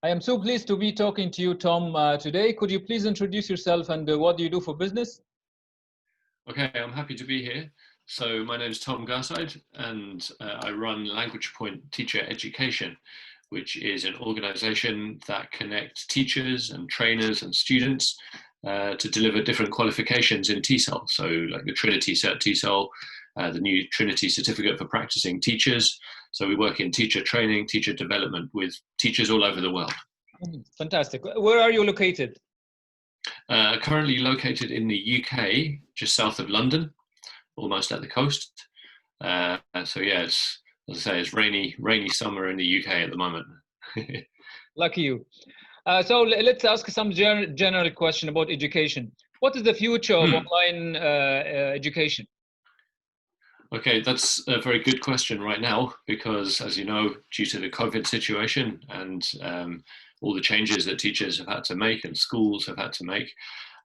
I am so pleased to be talking to you, Tom, today. Could you please introduce yourself and what do you do for business? Okay, I'm happy to be here. So my name is Tom Garside, and I run Language Point Teacher Education, which is an organization that connects teachers and trainers and students to deliver different qualifications in TESOL. So like the Trinity Cert TESOL, the new Trinity Certificate for Practicing Teachers. So we work in teacher training, teacher development with teachers all over the world. Fantastic. Where are you located? Currently located in the UK, just south of London, almost at the coast. So yeah, it's, as I say, it's rainy summer in the UK at the moment. Lucky you. So let's ask some general question about education. What is the future of online education? Okay, that's a very good question right now, because as you know, due to the COVID situation and all the changes that teachers have had to make and schools have had to make,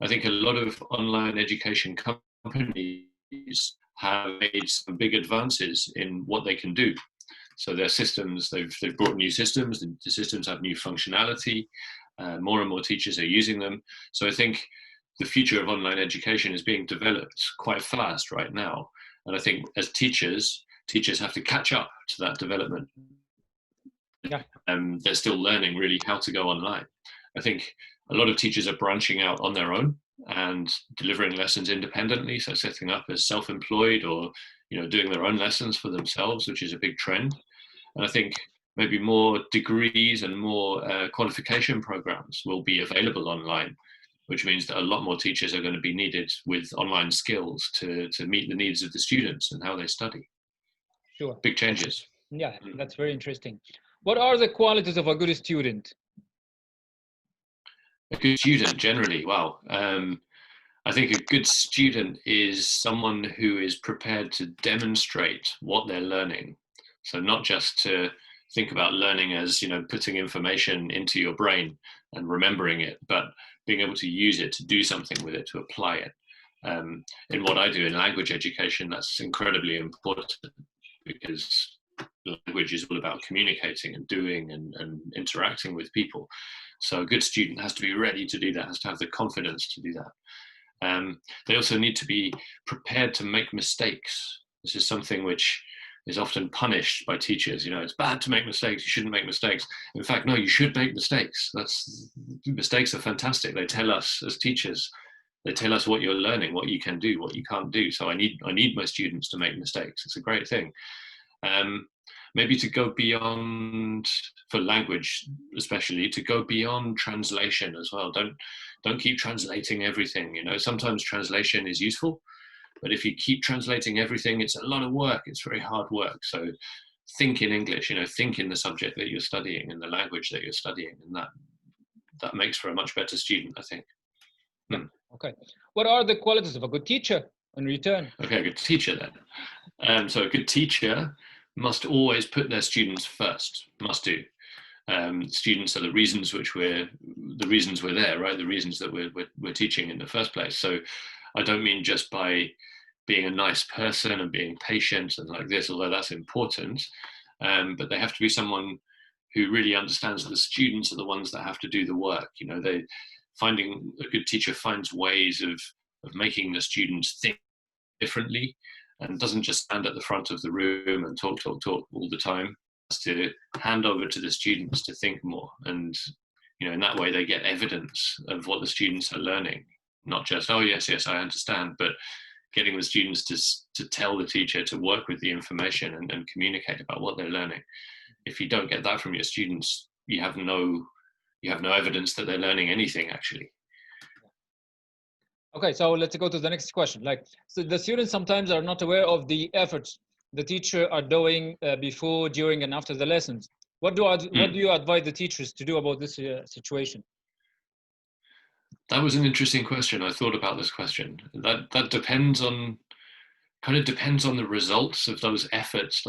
I think a lot of online education companies have made some big advances in what they can do. So their systems, they've brought new systems, the systems have new functionality, more and more teachers are using them. So I think the future of online education is being developed quite fast right now. And I think as teachers have to catch up to that development. Yeah. They're still learning really how to go online. I think a lot of teachers are branching out on their own and delivering lessons independently, so setting up as self-employed or doing their own lessons for themselves, which is a big trend. And I think maybe more degrees and more qualification programs will be available online, which means that a lot more teachers are going to be needed with online skills to meet the needs of the students and how they study. Sure. Big changes. Yeah, that's very interesting. What are the qualities of a good student? A good student generally, wow. I think a good student is someone who is prepared to demonstrate what they're learning. So not just to think about learning as, putting information into your brain and remembering it, but being able to use it, to do something with it, to apply it. In what I do in language education, that's incredibly important, because language is all about communicating and doing and interacting with people. So a good student has to be ready to do that, has to have the confidence to do that. They also need to be prepared to make mistakes. This is something which is often punished by teachers. It's bad to make mistakes. You shouldn't make mistakes. In fact, no, you should make mistakes. Mistakes are fantastic. They tell us as teachers, they tell us what you're learning, what you can do, what you can't do. So I need my students to make mistakes. It's a great thing. Maybe to go beyond, for language especially, to go beyond translation as well. Don't keep translating everything. Sometimes translation is useful, but if you keep translating everything, it's a lot of work. It's very hard work. So think in English, think in the subject that you're studying and the language that you're studying, and that makes for a much better student, I think. Okay. What are the qualities of a good teacher in return? Okay, a good teacher then. So a good teacher must always put their students first, must do. Students are the reasons we're there, right? The reasons that we're teaching in the first place. So I don't mean just by being a nice person and being patient and like this, although that's important, but they have to be someone who really understands that the students are the ones that have to do the work. Finding a good teacher finds ways of making the students think differently, and doesn't just stand at the front of the room and talk all the time. Has to hand over to the students to think more, and in that way they get evidence of what the students are learning, not just, oh yes I understand, but getting the students to tell the teacher to work with the information and communicate about what they're learning. If you don't get that from your students, you have no evidence that they're learning anything actually. Okay, so let's go to the next question. So the students sometimes are not aware of the efforts the teacher are doing before, during, and after the lessons. What do you advise the teachers to do about this situation? That was an interesting question. I thought about this question. That depends on the results of those efforts.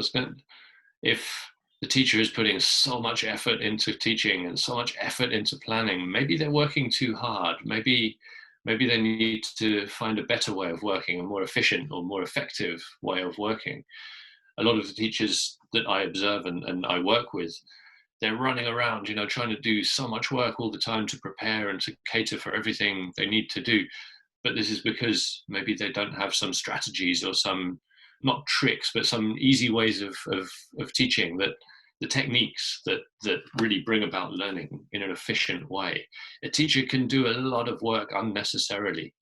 If the teacher is putting so much effort into teaching and so much effort into planning, maybe they're working too hard. Maybe they need to find a better way of working, a more efficient or more effective way of working. A lot of the teachers that I observe and I work with, they're running around, trying to do so much work all the time to prepare and to cater for everything they need to do. But this is because maybe they don't have some strategies or some, not tricks, but some easy ways of teaching, that the techniques that really bring about learning in an efficient way. A teacher can do a lot of work unnecessarily.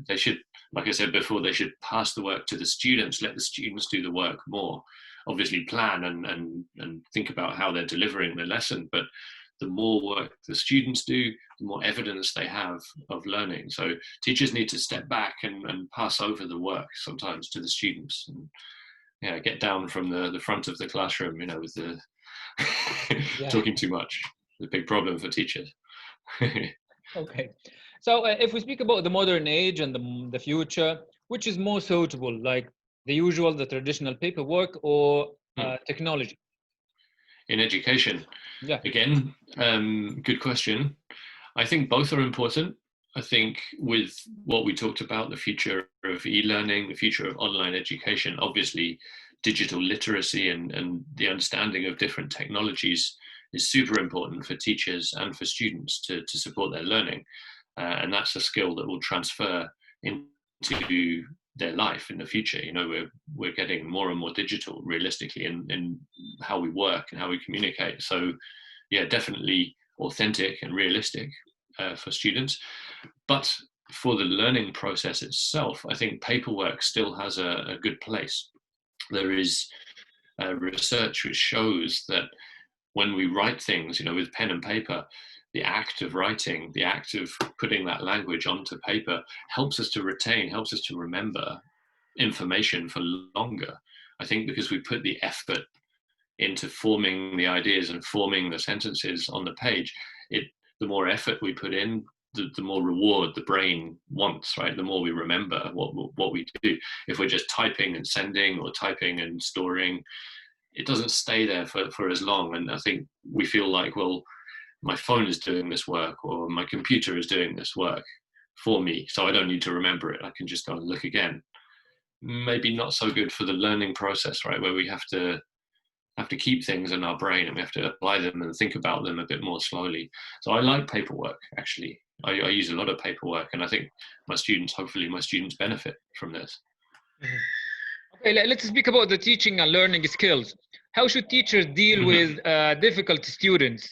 They should, like I said before, they should pass the work to the students, let the students do the work more. Obviously plan and think about how they're delivering the lesson, but the more work the students do, the more evidence they have of learning. So teachers need to step back and pass over the work sometimes to the students, and get down from the front of the classroom, with the talking too much. The big problem for teachers. Okay. So if we speak about the modern age and the future, which is more suitable, like the traditional paperwork or technology? In education? Yeah. Again, good question. I think both are important. I think with what we talked about, the future of e-learning, the future of online education, obviously digital literacy and the understanding of different technologies is super important for teachers and for students to support their learning. And that's a skill that will transfer into their life in the future. We're getting more and more digital realistically in how we work and how we communicate. So yeah, definitely authentic and realistic for students. But for the learning process itself, I think paperwork still has a good place. There is research which shows that when we write things, with pen and paper, the act of writing, the act of putting that language onto paper helps us to retain, helps us to remember information for longer. I think because we put the effort into forming the ideas and forming the sentences on the page, the more effort we put in, the more reward the brain wants, right? The more we remember what we do. If we're just typing and sending or typing and storing, it doesn't stay there for as long. And I think we feel like, well, my phone is doing this work or my computer is doing this work for me, so I don't need to remember it. I can just go and look again. Maybe not so good for the learning process, right? Where we have to keep things in our brain and we have to apply them and think about them a bit more slowly. So I like paperwork, actually. I use a lot of paperwork, and I think hopefully my students benefit from this. Okay, let's speak about the teaching and learning skills. How should teachers deal with difficult students?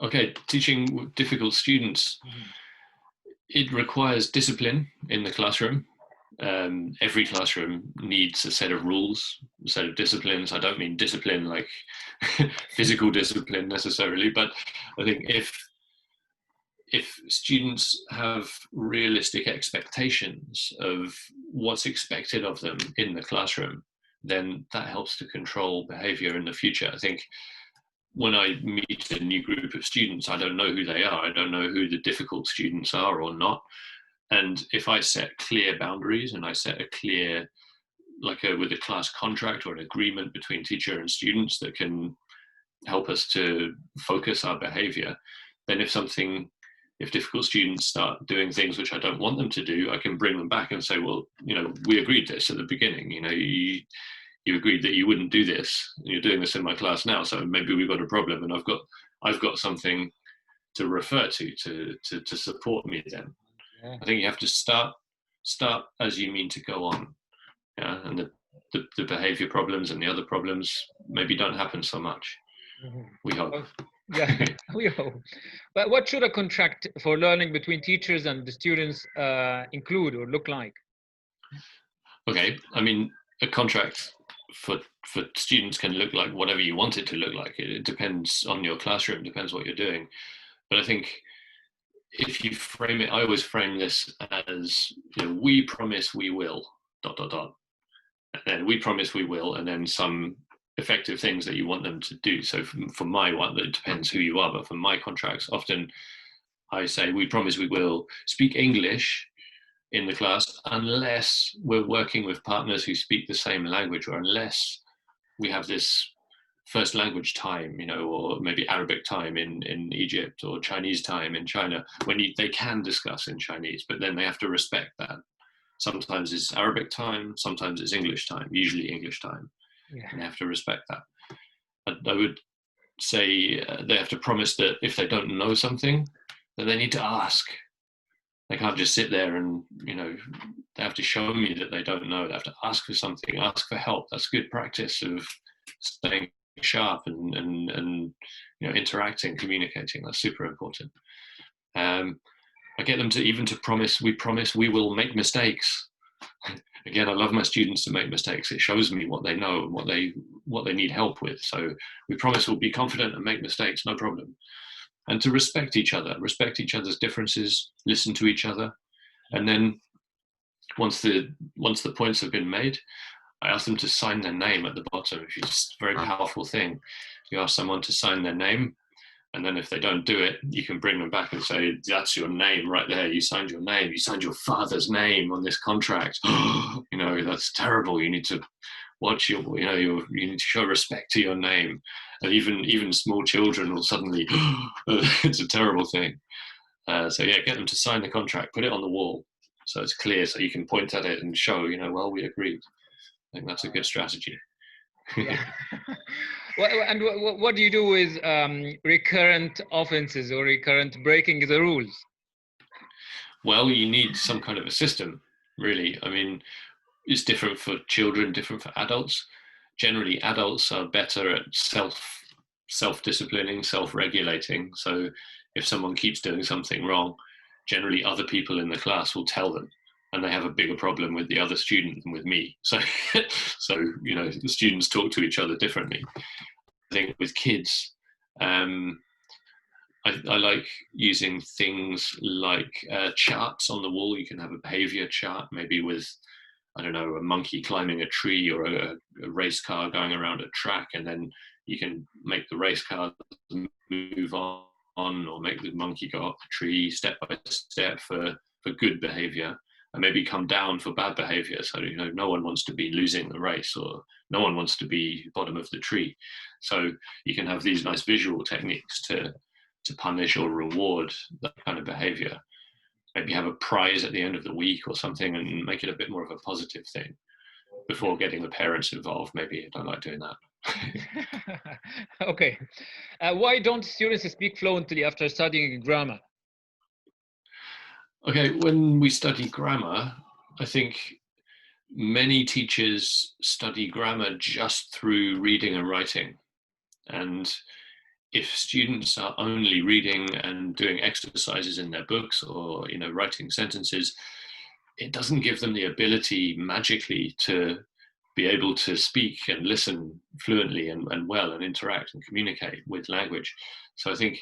Okay, teaching difficult students, it requires discipline in the classroom. Every classroom needs a set of rules, a set of disciplines. I don't mean discipline like physical discipline necessarily, but I think if students have realistic expectations of what's expected of them in the classroom, then that helps to control behavior in the future. I think when I meet a new group of students, I don't know who they are. I don't know who the difficult students are or not. And if I set clear boundaries and I set a clear, with a class contract or an agreement between teacher and students that can help us to focus our behavior, then if difficult students start doing things which I don't want them to do, I can bring them back and say, well, we agreed this at the beginning. You agreed that you wouldn't do this. You're doing this in my class now, so maybe we've got a problem, and I've got something to refer to support me then. Yeah. I think you have to start as you mean to go on. Yeah, and the behavior problems and the other problems maybe don't happen so much. We hope. Yeah, we hope. But what should a contract for learning between teachers and the students include or look like? Okay, I mean, a contract for students can look like whatever you want it to look like. It depends on your classroom, depends what you're doing. But I think if you frame it, I always frame this as, we promise we will, ... And then we promise we will, and then some effective things that you want them to do. So for my one, it depends who you are, but for my contracts, often I say, we promise we will speak English in the class unless we're working with partners who speak the same language, or unless we have this first language time, or maybe Arabic time in Egypt, or Chinese time in China, when they can discuss in Chinese, but then they have to respect that. Sometimes it's Arabic time, sometimes it's English time, usually English time. Yeah. and they have to respect that. I would say they have to promise that if they don't know something, then they need to ask. They can't just sit there and, they have to show me that they don't know. They have to ask for something, ask for help. That's good practice of staying sharp and interacting, communicating. That's super important. I get them to promise we will make mistakes. Again, I love my students to make mistakes. It shows me what they know and what they need help with. So we promise we'll be confident and make mistakes, no problem. And to respect each other's differences, listen to each other. And then once the points have been made, I ask them to sign their name at the bottom. It's just a very powerful thing. You ask someone to sign their name, and then if they don't do it, you can bring them back and say, that's your name right there. You signed your name. You signed your father's name on this contract. That's terrible. You need to watch you need to show respect to your name. And even small children will suddenly, it's a terrible thing. So yeah, get them to sign the contract, put it on the wall so it's clear, so you can point at it and show, well, we agreed. I think that's a good strategy. Yeah. And what do you do with recurrent offenses or recurrent breaking the rules? Well, you need some kind of a system, really. I mean, it's different for children, different for adults. Generally, adults are better at self-disciplining, self-regulating. So if someone keeps doing something wrong, generally other people in the class will tell them, and they have a bigger problem with the other student than with me. So, the students talk to each other differently. I think with kids, I like using things like charts on the wall. You can have a behavior chart, maybe with, I don't know, a monkey climbing a tree or a race car going around a track, and then you can make the race car move on or make the monkey go up the tree step by step for good behavior, and maybe come down for bad behavior. So, no one wants to be losing the race, or no one wants to be bottom of the tree. So you can have these nice visual techniques to punish or reward that kind of behavior. Maybe have a prize at the end of the week or something, and make it a bit more of a positive thing before getting the parents involved. Maybe I don't like doing that. Okay. Why don't students speak fluently after studying grammar? Okay, when we study grammar, I think many teachers study grammar just through reading and writing. And if students are only reading and doing exercises in their books, or writing sentences, it doesn't give them the ability magically to be able to speak and listen fluently and well, and interact and communicate with language. So I think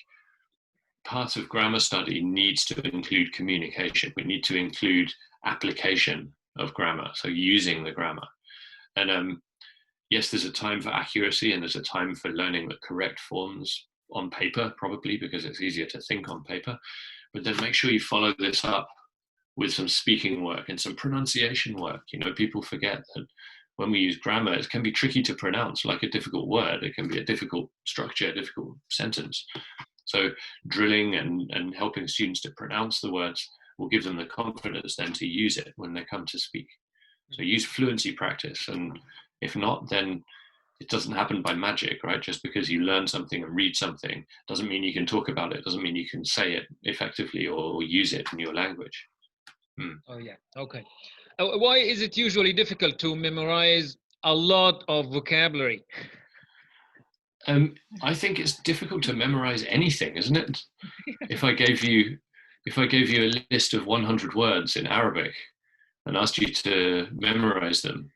part of grammar study needs to include communication. We need to include application of grammar, so using the grammar. And yes, there's a time for accuracy, and there's a time for learning the correct forms on paper, probably because it's easier to think on paper. But then make sure you follow this up with some speaking work and some pronunciation work. People forget that when we use grammar, it can be tricky to pronounce, like a difficult word. It can be a difficult structure, a difficult sentence. So drilling and helping students to pronounce the words will give them the confidence then to use it when they come to speak. So use fluency practice, and if not, then it doesn't happen by magic, right? Just because you learn something and read something doesn't mean you can talk about it, doesn't mean you can say it effectively or use it in your language. Oh yeah, okay. Why is it usually difficult to memorize a lot of vocabulary? I think it's difficult to memorize anything, isn't it? If I gave you a list of 100 words in Arabic and asked you to memorize them,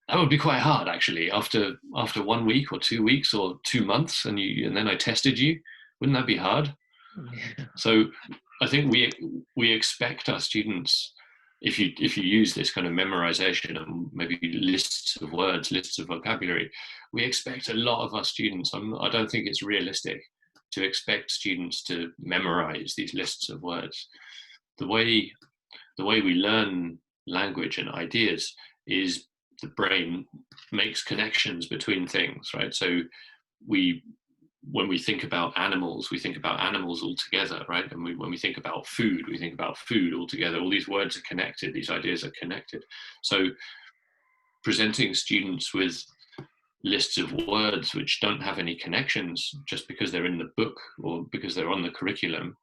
that would be quite hard, actually. After 1 week or 2 weeks or 2 months, and then I tested you, wouldn't that be hard? Yeah. So I think we expect our students, if you use this kind of memorization and maybe lists of words, lists of vocabulary, we expect a lot of our students. I don't think it's realistic to expect students to memorize these lists of words. The way we learn language and ideas is the brain makes connections between things, right? So when we think about animals, we think about animals all together, right? And when we think about food, we think about food all together. All these words are connected, these ideas are connected. So presenting students with lists of words which don't have any connections just because they're in the book or because they're on the curriculum,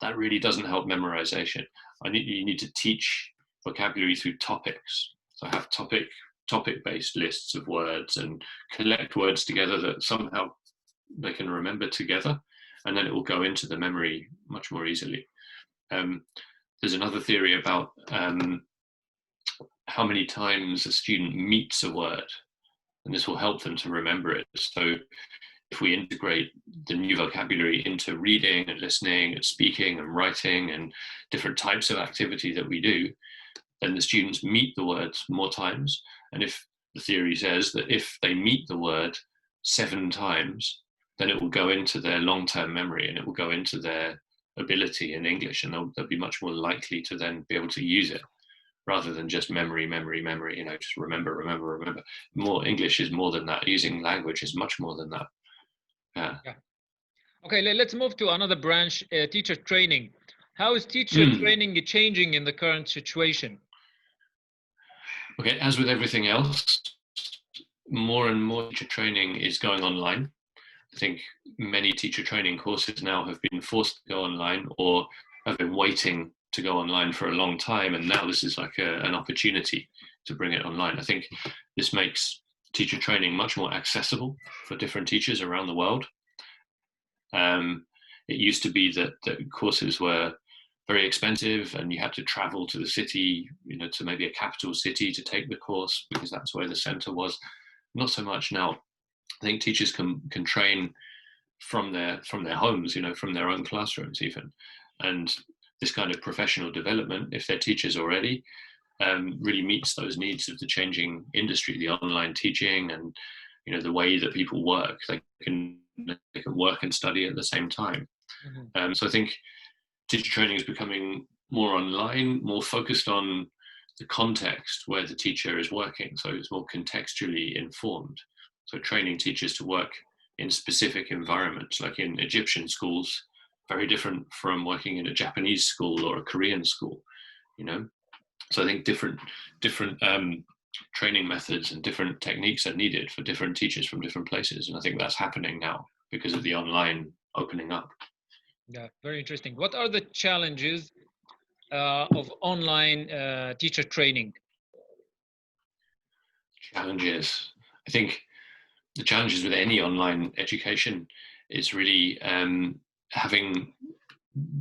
that really doesn't help memorization. You need to teach vocabulary through topics. So have topic-based lists of words and collect words together that somehow they can remember together, and then it will go into the memory much more easily. There's another theory about how many times a student meets a word, and this will help them to remember it. So if we integrate the new vocabulary into reading and listening and speaking and writing and different types of activity that we do, then the students meet the words more times. And if the theory says that if they meet the word 7 times, then it will go into their long-term memory and it will go into their ability in English, and they'll be much more likely to then be able to use it rather than just memory, just remember. More English is more than that. Using language is much more than that. Yeah. Okay, let's move to another branch, teacher training. How is teacher training changing in the current situation? Okay, as with everything else, more and more teacher training is going online. I think many teacher training courses now have been forced to go online or have been waiting to go online for a long time, and now this is like an opportunity to bring it online. I think this makes teacher training much more accessible for different teachers around the world. It used to be that courses were very expensive and you had to travel to the city, to maybe a capital city to take the course because that's where the center was. Not so much now. I think teachers can train from their homes, from their own classrooms even. And this kind of professional development, if they're teachers already, really meets those needs of the changing industry, the online teaching and the way that people work. They can work and study at the same time. Mm-hmm. So I think teacher training is becoming more online, more focused on the context where the teacher is working. So it's more contextually informed. So training teachers to work in specific environments, like in Egyptian schools, very different from working in a Japanese school or a Korean school, So I think different training methods and different techniques are needed for different teachers from different places. And I think that's happening now because of the online opening up. Yeah, very interesting. What are the challenges of online teacher training? Challenges. I think the challenges with any online education is really having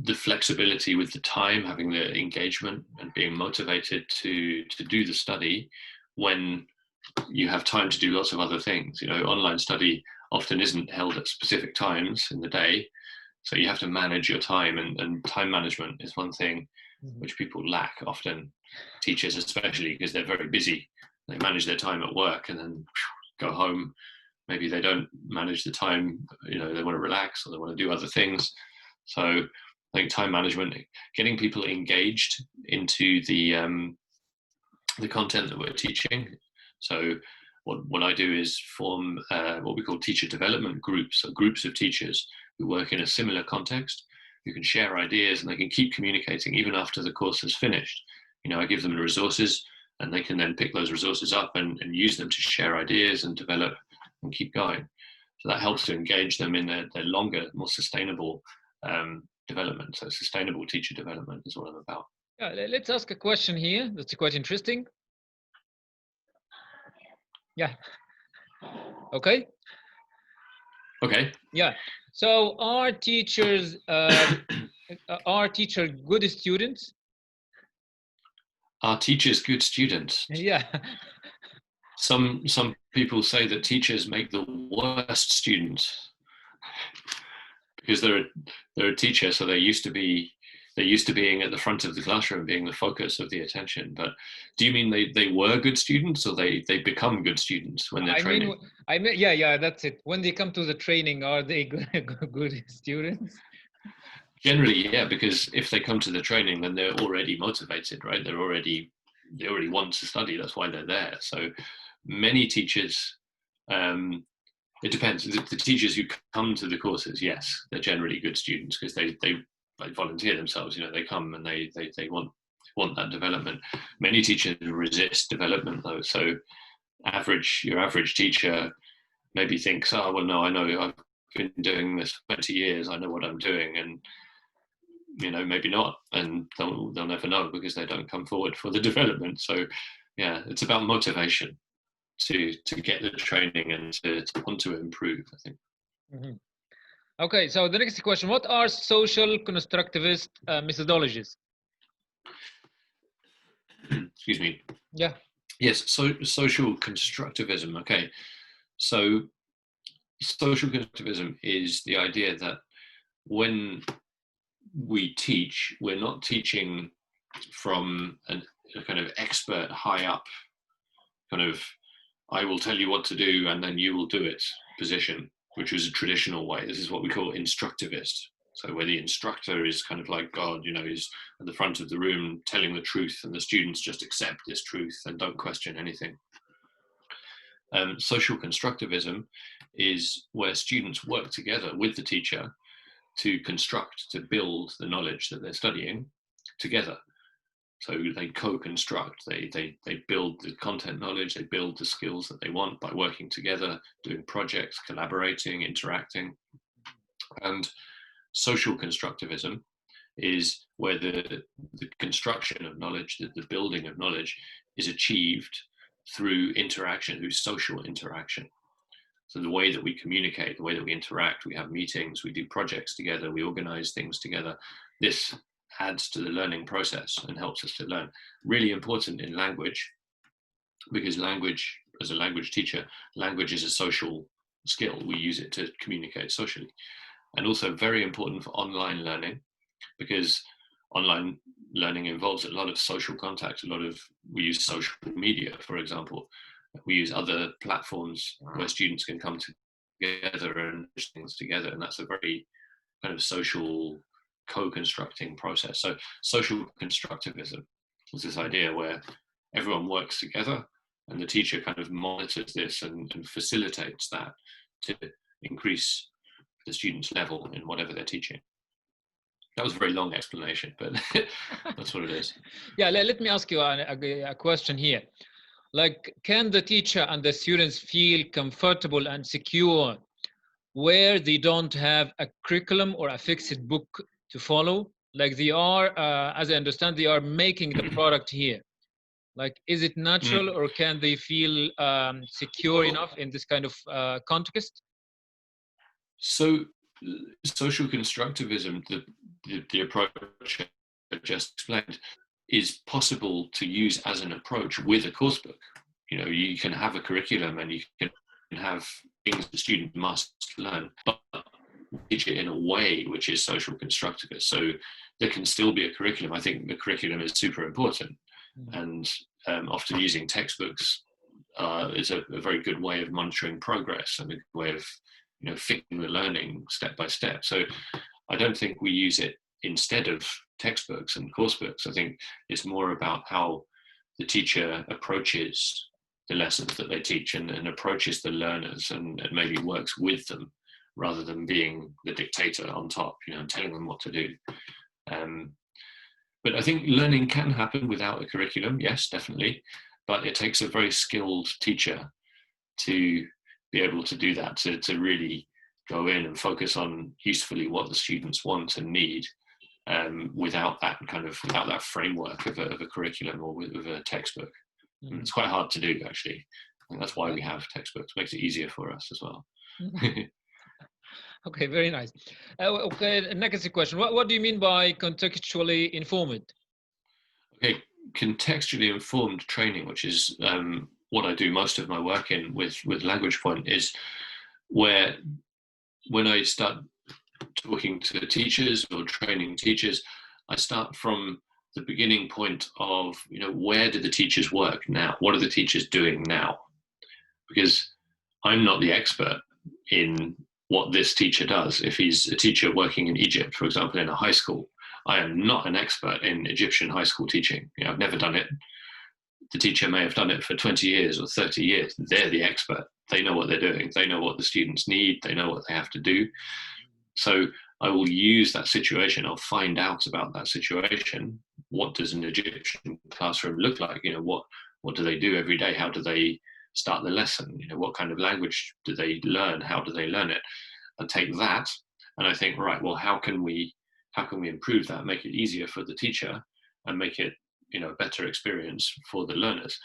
the flexibility with the time, having the engagement and being motivated to do the study when you have time to do lots of other things. Online study often isn't held at specific times in the day, so you have to manage your time, and time management is one thing which people lack often, teachers especially, because they're very busy. They manage their time at work and then go home. Maybe they don't manage the time, they want to relax or they want to do other things. So I think time management, getting people engaged into the content that we're teaching. So what I do is form what we call teacher development groups, so groups of teachers who work in a similar context, who can share ideas and they can keep communicating even after the course is finished. I give them the resources and they can then pick those resources up and use them to share ideas and develop and keep going. So that helps to engage them in their longer, more sustainable development. So sustainable teacher development is what I'm about. Yeah, let's ask a question here. That's quite interesting. Yeah. Okay. Okay. Yeah. So are teachers good students? Are teachers good students? Yeah. Some people say that teachers make the worst students because they're a teacher, so they're used to being at the front of the classroom, being the focus of the attention. But do you mean they were good students, or they become good students when they're training? I mean, yeah, that's it. When they come to the training, are they good students? Generally, yeah, because if they come to the training, then they're already motivated, right? They already want to study. That's why they're there. So many teachers, it depends. The teachers who come to the courses, yes, they're generally good students because they volunteer themselves. They come and they want that development. Many teachers resist development though. So your average teacher maybe thinks, oh, well, no, I know I've been doing this for 20 years, I know what I'm doing, and maybe not, and they'll never know because they don't come forward for the development. So yeah, it's about motivation to get the training and to want to improve, I think. Mm-hmm. Okay, so the next question, what are social constructivist methodologies? Excuse me. Yeah. Yes, so social constructivism. Okay, so social constructivism is the idea that when we teach, we're not teaching from a kind of expert high up kind of I will tell you what to do and then you will do it position, which was a traditional way. This is what we call instructivist. So where the instructor is kind of like God, is at the front of the room telling the truth, and the students just accept this truth and don't question anything. Social constructivism is where students work together with the teacher to construct, to build the knowledge that they're studying together. So they co-construct, they build the content knowledge, they build the skills that they want by working together, doing projects, collaborating, interacting. And social constructivism is where the construction of knowledge, the building of knowledge is achieved through interaction, through social interaction. So the way that we communicate, the way that we interact, we have meetings, we do projects together, we organize things together. This adds to the learning process and helps us to learn. Really important in language, because language, as a language teacher, language is a social skill. We use it to communicate socially. And also very important for online learning, because online learning involves a lot of social contact, we use social media, for example. We use other platforms where students can come together and push things together, and that's a very kind of social co-constructing process. So social constructivism is this idea where everyone works together and the teacher kind of monitors this and facilitates that to increase the student's level in whatever they're teaching. That was a very long explanation, but that's what it is. Yeah, let me ask you a question here. Like, can the teacher and the students feel comfortable and secure where they don't have a curriculum or a fixed book to follow? Like they are, as I understand, they are making the product here. Like, is it natural or can they feel secure enough in this kind of context? So social constructivism, the approach I just explained, is possible to use as an approach with a course book. You can have a curriculum and you can have things the student must learn, but teach it in a way which is social constructivist. So there can still be a curriculum. I think the curriculum is super important, and often using textbooks is a very good way of monitoring progress and a way of fitting the learning step by step. So I don't think we use it instead of textbooks and course books. I think it's more about how the teacher approaches the lessons that they teach and approaches the learners and maybe works with them rather than being the dictator on top, telling them what to do. But I think learning can happen without a curriculum, yes, definitely, but it takes a very skilled teacher to be able to do that, to really go in and focus on usefully what the students want and need, without that framework of a curriculum or with a textbook. It's quite hard to do, actually. And that's why we have textbooks. It makes it easier for us as well. Okay, very nice. Okay, next question. What do you mean by contextually informed? Okay, contextually informed training, which is what I do most of my work in with Language Point, is where when I start talking to teachers or training teachers, I start from the beginning point of, where do the teachers work now? What are the teachers doing now? Because I'm not the expert in what this teacher does. If he's a teacher working in Egypt, for example, in a high school, I am not an expert in Egyptian high school teaching. I've never done it. The teacher may have done it for 20 years or 30 years. They're the expert. They know what they're doing. They know what the students need. They know what they have to do. So I will use that situation. I'll find out about that situation. What does an Egyptian classroom look like? What do they do every day? How do they start the lesson. What kind of language do they learn? How do they learn it? And take that, and I think, right, well, how can we improve that, make it easier for the teacher, and make it a better experience for the learners?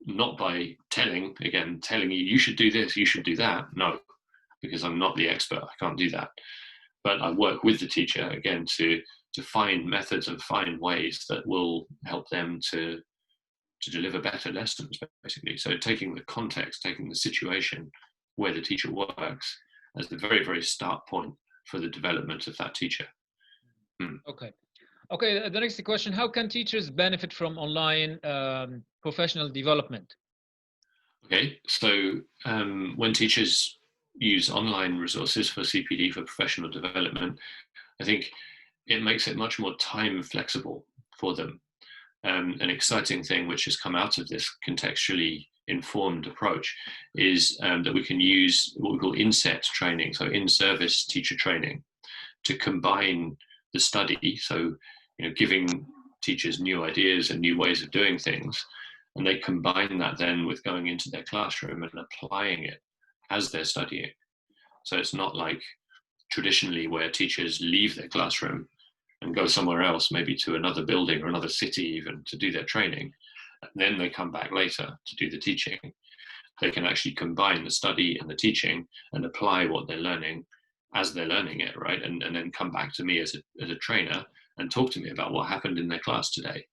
Not by telling you should do this, you should do that. No, because I'm not the expert, I can't do that. But I work with the teacher again to find methods and find ways that will help them to deliver better lessons, basically. So taking the context, taking the situation where the teacher works as the very, very start point for the development of that teacher. Okay, the next question: how can teachers benefit from online professional development? Okay, so when teachers use online resources for CPD, for professional development, I think it makes it much more time flexible for them. An exciting thing which has come out of this contextually informed approach is that we can use what we call inset training, so in-service teacher training, to combine the study, so giving teachers new ideas and new ways of doing things, and they combine that then with going into their classroom and applying it as they're studying. So it's not like traditionally where teachers leave their classroom and go somewhere else, maybe to another building or another city even, to do their training, and then they come back later to do the teaching. They can actually combine the study and the teaching and apply what they're learning as they're learning it, right? And then come back to me as a trainer and talk to me about what happened in their class today.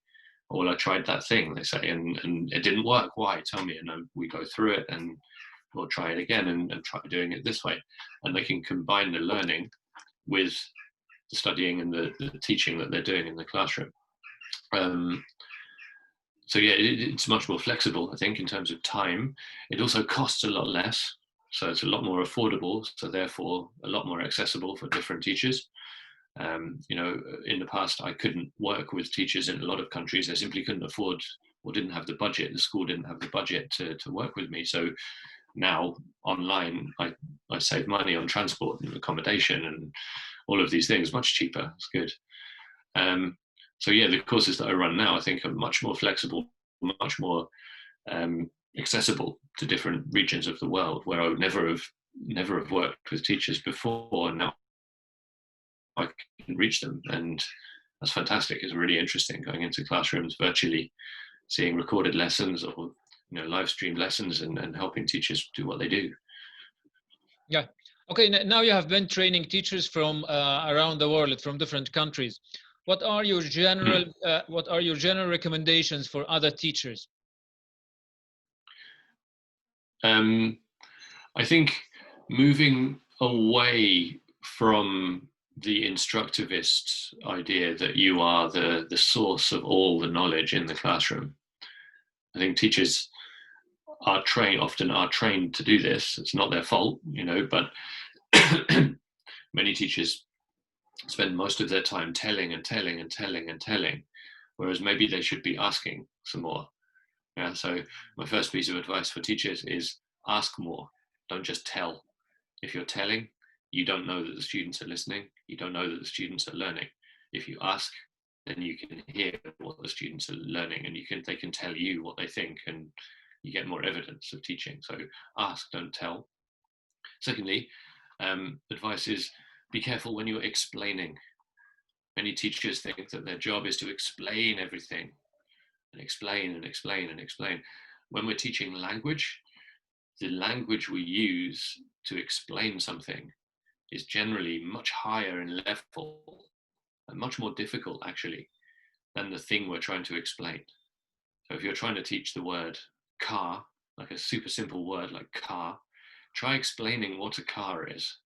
Or, well, I tried that thing, they say, and it didn't work. Why? Tell me. And we go through it and we'll try it again and try doing it this way. And they can combine the learning with the studying and the teaching that they're doing in the classroom. So yeah, it's much more flexible, I think, in terms of time. It also costs a lot less, so it's a lot more affordable, so therefore a lot more accessible for different teachers. In the past, I couldn't work with teachers in a lot of countries. They simply couldn't afford or didn't have the budget. The school didn't have the budget to work with me. So now online, I save money on transport and accommodation and all of these things, much cheaper. It's good. So yeah, the courses that I run now, I think, are much more flexible, much more accessible to different regions of the world where I would never have worked with teachers before, and now I can reach them, and that's fantastic. It's really interesting going into classrooms virtually, seeing recorded lessons or live stream lessons, and helping teachers do what they do. Yeah. Okay. Now you have been training teachers from around the world, from different countries. What are your general recommendations for other teachers? I think moving away from the instructivist idea that you are the source of all the knowledge in the classroom. I think teachers often are trained to do this. It's not their fault, but many teachers spend most of their time telling and telling and telling and telling, whereas maybe they should be asking some more. Yeah, so my first piece of advice for teachers is ask more. Don't just tell. If you're telling, you don't know that the students are listening. You don't know that the students are learning. If you ask, then you can hear what the students are learning, and they can tell you what they think, and you get more evidence of teaching. So ask, don't tell. Secondly, advice is be careful when you're explaining. Many teachers think that their job is to explain everything and explain and explain and explain. When we're teaching language, the language we use to explain something is generally much higher in level and much more difficult, actually, than the thing we're trying to explain. So if you're trying to teach the word car, like a super simple word like car, try explaining what a car is.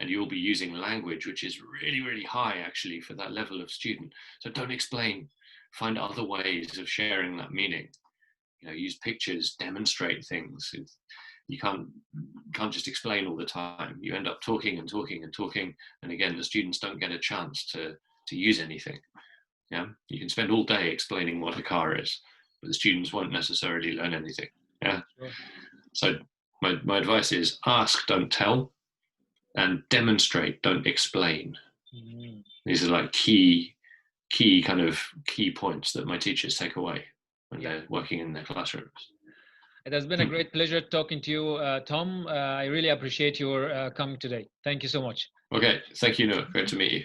And you'll be using language which is really, really high, actually, for that level of student. So don't explain. Find other ways of sharing that meaning. Use pictures, demonstrate things. You can't just explain all the time. You end up talking and talking and talking, and again, the students don't get a chance to use anything. Yeah, you can spend all day explaining what a car is, but the students won't necessarily learn anything. Yeah. Sure. So my advice is ask, don't tell, and demonstrate, don't explain. Mm-hmm. These are like key points that my teachers take away when they're working in their classrooms. It has been a great pleasure talking to you, Tom. I really appreciate your coming today. Thank you so much. Okay, thank you, Nour. Great to meet you.